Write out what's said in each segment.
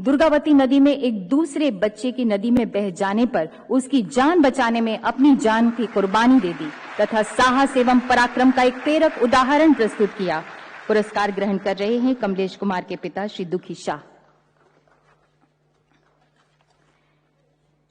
दुर्गावती नदी में एक दूसरे बच्चे की नदी में बह जाने पर उसकी जान बचाने में अपनी जान की कुर्बानी दे दी तथा साहस एवं पराक्रम का एक प्रेरक उदाहरण प्रस्तुत किया। पुरस्कार ग्रहण कर रहे हैं कमलेश कुमार के पिता श्री दुखी शाह।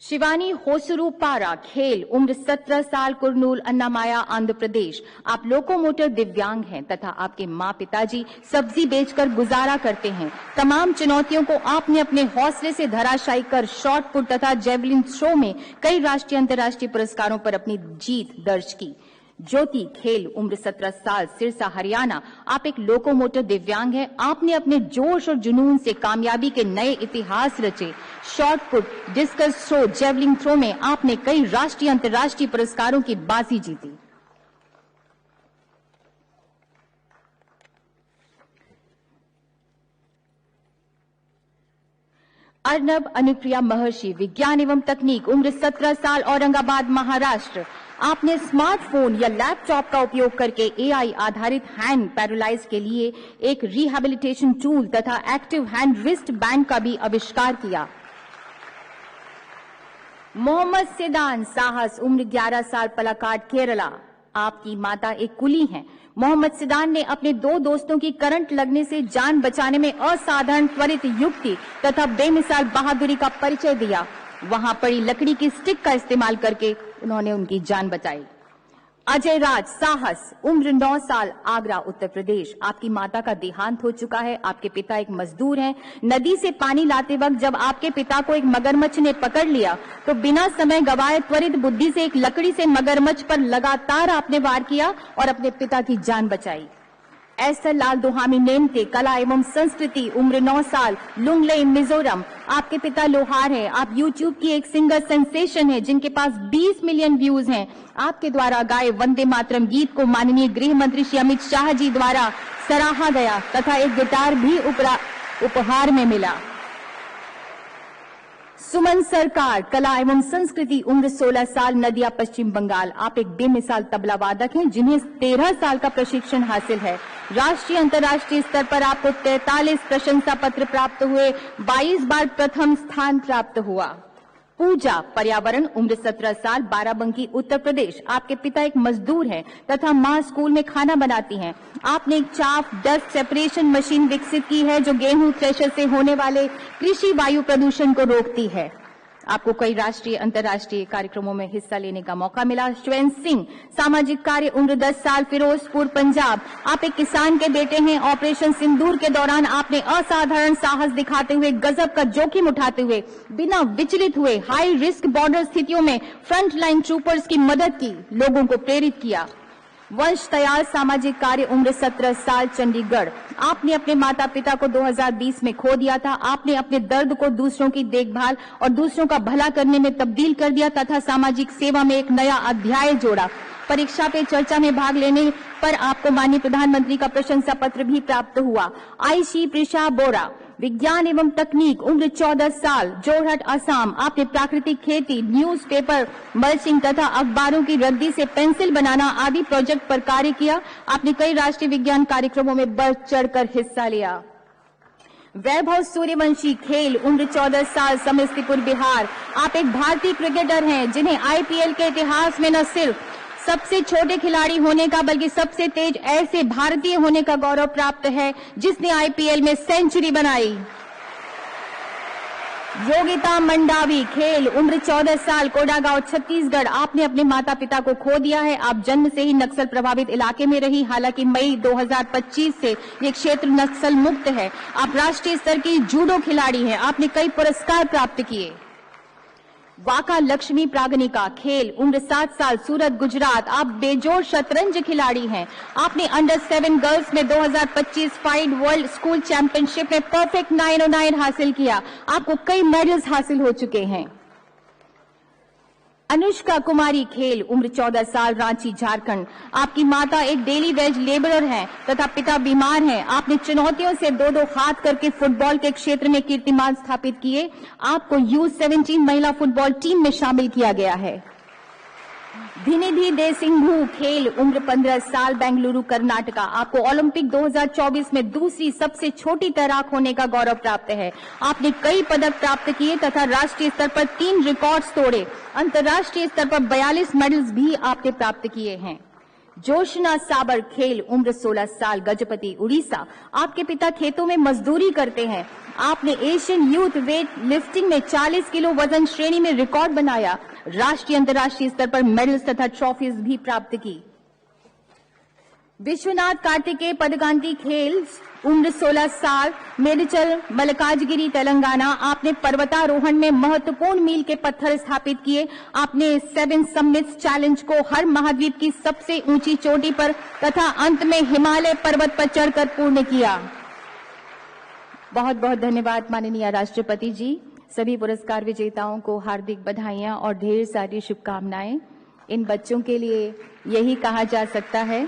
शिवानी होसुरुपारा, खेल, उम्र 17 साल, कुरनूल, अन्नामाया, आंध्र प्रदेश। आप लोकोमोटर दिव्यांग हैं तथा आपके माँ पिताजी सब्जी बेचकर गुजारा करते हैं। तमाम चुनौतियों को आपने अपने हौसले से धराशायी कर शॉट पुट तथा जेवलिन थ्रो में कई राष्ट्रीय अंतर्राष्ट्रीय पुरस्कारों पर अपनी जीत दर्ज की। ज्योति, खेल, उम्र 17 साल, सिरसा, हरियाणा। आप एक लोकोमोटर दिव्यांग हैं। आपने अपने जोश और जुनून से कामयाबी के नए इतिहास रचे। Shot put, discus throw, javelin throw में आपने कई राष्ट्रीय अंतर्राष्ट्रीय पुरस्कारों की बाजी जीती। अर्नब अनुप्रिया महर्षि, विज्ञान एवं तकनीक, उम्र 17 साल, औरंगाबाद, महाराष्ट्र। आपने स्मार्टफोन या लैपटॉप का उपयोग करके एआई आधारित हैंड पैरालाइज के लिए एक रिहैबिलिटेशन टूल तथा एक्टिव हैंड रिस्ट बैंड का भी आविष्कार किया। मोहम्मद सिदान, साहस, उम्र 11 साल, पलाकाड, केरला। आपकी माता एक कुली हैं। मोहम्मद सिदान ने अपने 2 दोस्तों की करंट लगने से जान बचाने में असाधारण त्वरित युक्ति तथा बेमिसाल बहादुरी का परिचय दिया। वहां पड़ी लकड़ी की स्टिक का इस्तेमाल करके उन्होंने उनकी जान बचाई। अजय राज, साहस, उम्र 9 साल, आगरा, उत्तर प्रदेश। आपकी माता का देहांत हो चुका है। आपके पिता एक मजदूर हैं। नदी से पानी लाते वक्त जब आपके पिता को एक मगरमच्छ ने पकड़ लिया तो बिना समय गवाए त्वरित बुद्धि से एक लकड़ी से मगरमच्छ पर लगातार आपने वार किया और अपने पिता की जान बचाई। एसर लाल दुहामी नेमते, कला एवं संस्कृति, उम्र 9 साल, लुंगलेई, मिजोरम। आपके पिता लोहार हैं। आप यूट्यूब की एक सिंगर सेंसेशन है जिनके पास 20 मिलियन व्यूज हैं। आपके द्वारा गाए वंदे मातरम गीत को माननीय गृह मंत्री श्री अमित शाह जी द्वारा सराहा गया तथा एक गिटार भी उपहार में मिला। सुमन सरकार, कला एवं संस्कृति, उम्र 16 साल, नदिया, पश्चिम बंगाल। आप एक बेमिसाल तबला वादक हैं जिन्हें 13 साल का प्रशिक्षण हासिल है। राष्ट्रीय अंतर्राष्ट्रीय स्तर पर आपको 43 प्रशंसा पत्र प्राप्त हुए, 22 बार प्रथम स्थान प्राप्त हुआ। पूजा, पर्यावरण, उम्र 17 साल, बाराबंकी, उत्तर प्रदेश। आपके पिता एक मजदूर हैं तथा मां स्कूल में खाना बनाती हैं। आपने एक चाफ डस्ट सेपरेशन मशीन विकसित की है जो गेहूं थ्रेशर से होने वाले कृषि वायु प्रदूषण को रोकती है। आपको कई राष्ट्रीय अंतर्राष्ट्रीय कार्यक्रमों में हिस्सा लेने का मौका मिला। श्वेन सिंह, सामाजिक कार्य, उम्र 10 साल, फिरोजपुर, पंजाब। आप एक किसान के बेटे हैं। ऑपरेशन सिंदूर के दौरान आपने असाधारण साहस दिखाते हुए, गजब का जोखिम उठाते हुए, बिना विचलित हुए हाई रिस्क बॉर्डर स्थितियों में फ्रंट लाइन ट्रूपर्स की मदद की, लोगों को प्रेरित किया। वंश तयाल, सामाजिक कार्य, उम्र 17 साल, चंडीगढ़। आपने अपने माता पिता को 2020 में खो दिया था। आपने अपने दर्द को दूसरों की देखभाल और दूसरों का भला करने में तब्दील कर दिया तथा सामाजिक सेवा में एक नया अध्याय जोड़ा। परीक्षा पे चर्चा में भाग लेने पर आपको माननीय प्रधानमंत्री का प्रशंसा पत्र भी प्राप्त हुआ। आईशी प्रिशा बोरा, विज्ञान एवं तकनीक, उम्र 14 साल, जोरहट, असम। आपने प्राकृतिक खेती, न्यूज़पेपर, मल्चिंग तथा अखबारों की रद्दी से पेंसिल बनाना आदि प्रोजेक्ट पर कार्य किया। आपने कई राष्ट्रीय विज्ञान कार्यक्रमों में बढ़ चढ़कर हिस्सा लिया। वैभव सूर्यवंशी, खेल, उम्र 14 साल, समस्तीपुर, बिहार। आप एक भारतीय क्रिकेटर हैं जिन्हें आईपीएल के इतिहास में न सिर्फ सबसे छोटे खिलाड़ी होने का बल्कि सबसे तेज ऐसे भारतीय होने का गौरव प्राप्त है जिसने आईपीएल में सेंचुरी बनाई। योगिता मंडावी, खेल, उम्र 14 साल, कोडागांव, छत्तीसगढ़। आपने अपने माता पिता को खो दिया है। आप जन्म से ही नक्सल प्रभावित इलाके में रही, हालांकि मई 2025 से ये क्षेत्र नक्सल मुक्त है। आप राष्ट्रीय स्तर की जूडो खिलाड़ी हैं। आपने कई पुरस्कार प्राप्त किए। वाका लक्ष्मी प्रागनिका, खेल, उम्र 7 साल, सूरत, गुजरात। आप बेजोड़ शतरंज खिलाड़ी हैं। आपने अंडर 7 गर्ल्स में 2025 फाइड वर्ल्ड स्कूल चैंपियनशिप में परफेक्ट 909 हासिल किया। आपको कई मेडल्स हासिल हो चुके हैं। अनुष्का कुमारी, खेल, उम्र 14 साल, रांची, झारखंड। आपकी माता एक डेली वेज लेबरर हैं तथा पिता बीमार हैं। आपने चुनौतियों से 2-2 हाथ करके फुटबॉल के क्षेत्र में कीर्तिमान स्थापित किए। आपको U17 महिला फुटबॉल टीम में शामिल किया गया है। धिनिधि दे सिंघू खेल उम्र 15 साल बेंगलुरु कर्नाटका। आपको ओलंपिक 2024 में दूसरी सबसे छोटी तैराक होने का गौरव प्राप्त है। आपने कई पदक प्राप्त किए तथा राष्ट्रीय स्तर पर 3 रिकॉर्ड्स तोड़े। अंतर्राष्ट्रीय स्तर पर 42 मेडल्स भी आपने प्राप्त किए हैं। जोशना साबर खेल उम्र 16 साल गजपति उड़ीसा। आपके पिता खेतों में मजदूरी करते हैं। आपने एशियन यूथ वेट लिफ्टिंग में 40 किलो वजन श्रेणी में रिकॉर्ड बनाया। राष्ट्रीय अंतर्राष्ट्रीय स्तर पर मेडल्स तथा ट्रॉफीज भी प्राप्त की। विश्वनाथ कार्तिकेय पदकांती खेल उम्र 16 साल मेडिचल मलकाजगिरी तेलंगाना। आपने पर्वतारोहण में महत्वपूर्ण मील के पत्थर स्थापित किए। आपने 7 समिट्स चैलेंज को हर महाद्वीप की सबसे ऊंची चोटी पर तथा अंत में हिमालय पर्वत पर चढ़कर पूर्ण किया। बहुत बहुत धन्यवाद माननीय राष्ट्रपति जी। सभी पुरस्कार विजेताओं को हार्दिक बधाइयां और ढेर सारी शुभकामनाएं। इन बच्चों के लिए यही कहा जा सकता है